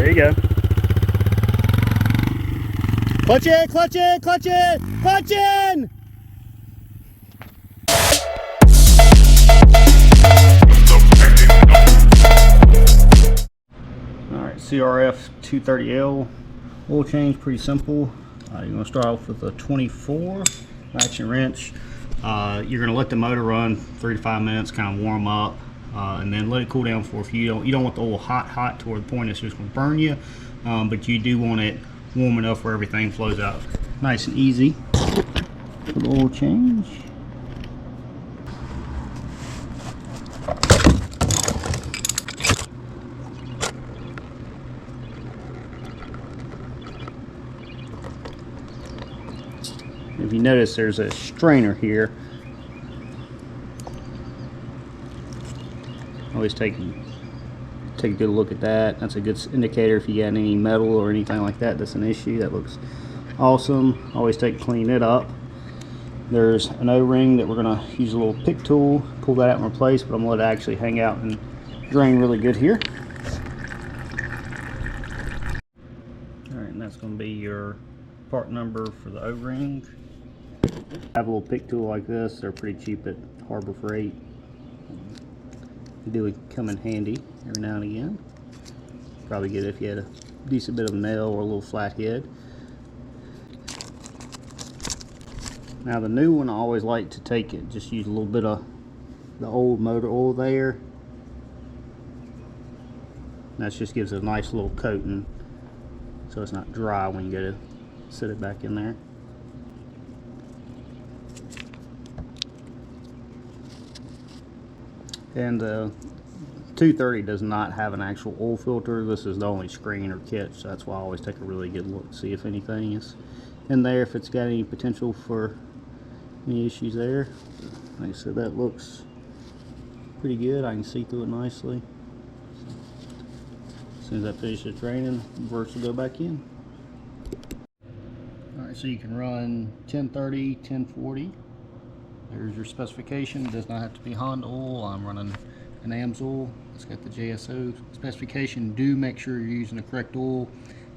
There you go. Clutch in, clutch in, clutch in, clutch in! Alright, CRF 230L oil change, pretty simple. You're going to start off with a 24 ratchet wrench. You're going to let the motor run 3 to 5 minutes, kind of warm up, and then let it cool down for a few. You don't want the oil hot to where the point it's just going to burn you, but you do want it warm enough where everything flows out nice and easy for the oil change. If you notice, there's a strainer here. Always take a good look at that. That's a good indicator if you got any metal or anything like that that's an issue. That looks awesome. Always clean it up. There's an O-ring that we're going to use a little pick tool, pull that out and replace, but I'm going to let it actually hang out and drain really good here. Alright, and that's going to be your part number for the O-ring. Have a little pick tool like this. They're pretty cheap at Harbor Freight. Do come in handy every now and again. Probably get it if you had a decent bit of nail or a little flat head. Now the new one, I always like to take it, just use a little bit of the old motor oil there. That just gives it a nice little coating so it's not dry when you go to set it back in there. And 230 does not have an actual oil filter. This is the only screen or kit, so that's why I always take a really good look to see if anything is in there, if it's got any potential for any issues there. Like I said, that looks pretty good. I can see through it nicely. As soon as I finish it draining, the reverse will go back in. Alright, so you can run 1030, 1040. There's your specification. It does not have to be Honda oil. I'm running an AMS oil. It's got the JSO specification. Do make sure you're using the correct oil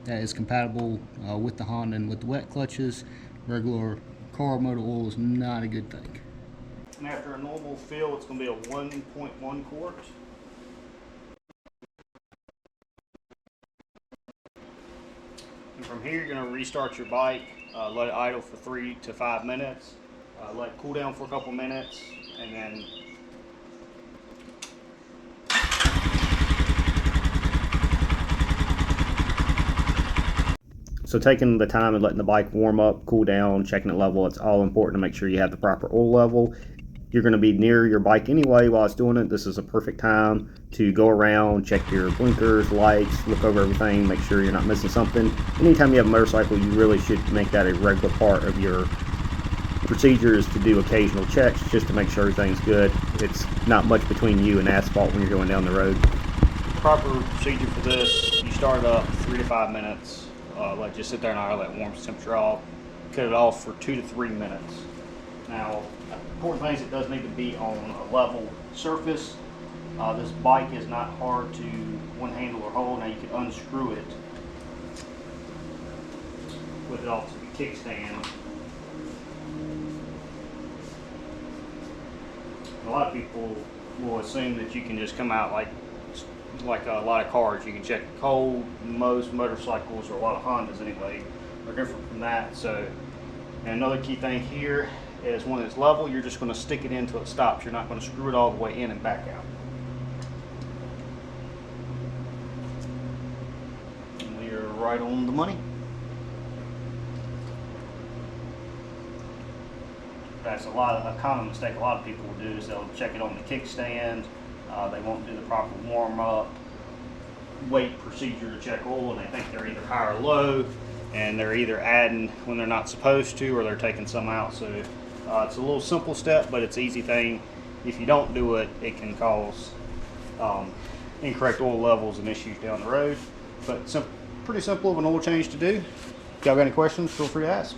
that is compatible with the Honda and with the wet clutches. Regular car motor oil is not a good thing. And after a normal fill, it's going to be a 1.1 quart. And from here, you're going to restart your bike. Let it idle for 3 to 5 minutes. Let it cool down for a couple minutes, and then so taking the time and letting the bike warm up, cool down, checking it level, it's all important to make sure you have the proper oil level. You're going to be near your bike anyway while it's doing it. This is a perfect time to go around, check your blinkers, lights, look over everything, make sure you're not missing something. Anytime you have a motorcycle, you really should make that a regular part of your procedure, is to do occasional checks just to make sure everything's good. It's not much between you and asphalt when you're going down the road. Proper procedure for this, you start it up 3 to 5 minutes, let it just sit there and idle, let it warm the temperature off, cut it off for 2 to 3 minutes. Now, important thing is it does need to be on a level surface. This bike is not hard to one handle or hold. Now you can unscrew it with it off to the kickstand. A lot of people will assume that you can just come out like a lot of cars. You can check the code. Most motorcycles, or a lot of Hondas anyway, are different from that. So, and another key thing here is when it's level, you're just going to stick it in until it stops. You're not going to screw it all the way in and back out. And we are right on the money. That's a common mistake a lot of people will do, is they'll check it on the kickstand. They won't do the proper warm-up weight procedure to check oil, and they think they're either high or low, and they're either adding when they're not supposed to, or they're taking some out. So it's a little simple step, but it's an easy thing. If you don't do it, it can cause incorrect oil levels and issues down the road. But pretty simple of an oil change to do. If y'all got any questions, feel free to ask.